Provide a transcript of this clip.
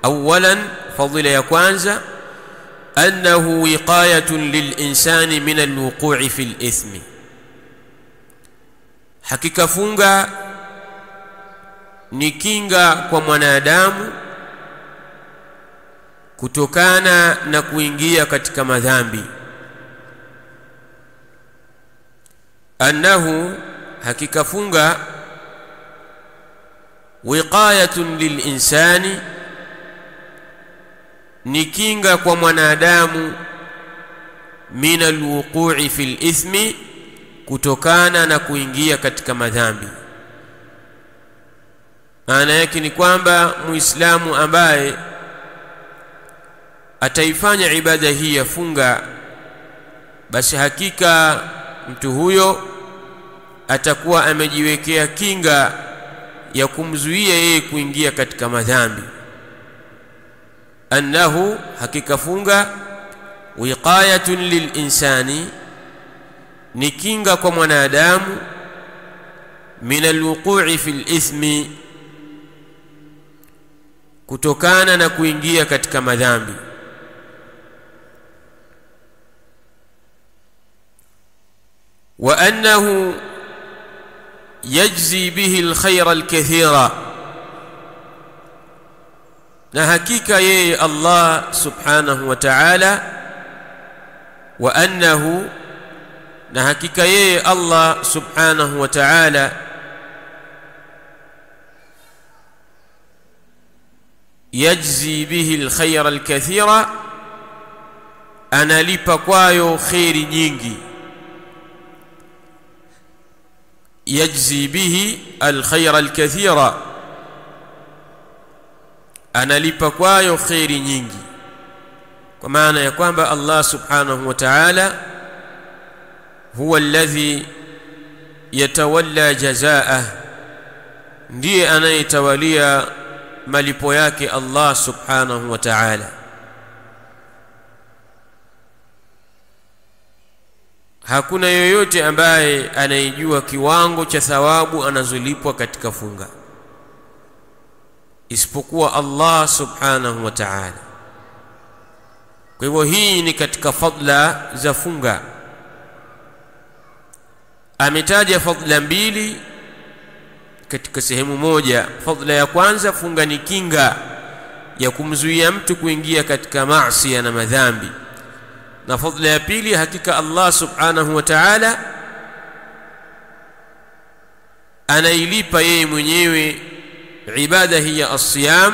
awalan, fadhila ya kwanza, annahu wiqayatun lilinsani min alwuqu'i fil ithmi, hakika funga ni kinga kwa mwanadamu kutokana na kuingia katika madhambi. Annahu, hakika funga, wiqayatun lilinsani, ni kinga kwa mwanadamu, min alwuqu'i fil ithmi, kutokana na kuingia katika madhambi. Maana yake ni kwamba muislamu ambaye ataifanya ibada hii ya funga, basi hakika mtu huyo atakuwa amejiwekea kinga ya kumzuia yeye kuingia katika madhambi. Annahu, hakika funga, wiqayatun lilinsani, ni kinga kwa mwanadamu, min alwuqu'i fil ithmi, kutokana na kuingia katika madhambi. Wa annahu yajzi bihi alkhayra alkathira, na hakika yeye Allah subhanahu wa ta'ala, wa annahu, na hakika yeye Allah subhanahu wa ta'ala, yajzi bihi alkhayra alkathira, analipa kwayo khairi nyingi. Yajzi bihi alkhayra alkathira, analipa kwayo khairi nyingi, kwa maana ya kwamba Allah subhanahu wa ta'ala huwa alladhi yatawalla jazaa'ah, ndiye anayetawalia malipo yake Allah subhanahu wa ta'ala. Hakuna yoyote ambaye anayejua kiwango cha thawabu anazolipwa katika funga isipokuwa Allah subhanahu wa ta'ala. Kwa hivyo hii ni katika fadla za funga. Ametaja fadla mbili katika sehemu moja. Fadla ya kwanza, funga ni kinga ya kumzuia mtu kuingia katika maasi na madhambi. Na fadla ya pili, hakika Allah subhanahu wa ta'ala anailipa yeye mwenyewe ibada hii ya as-siyam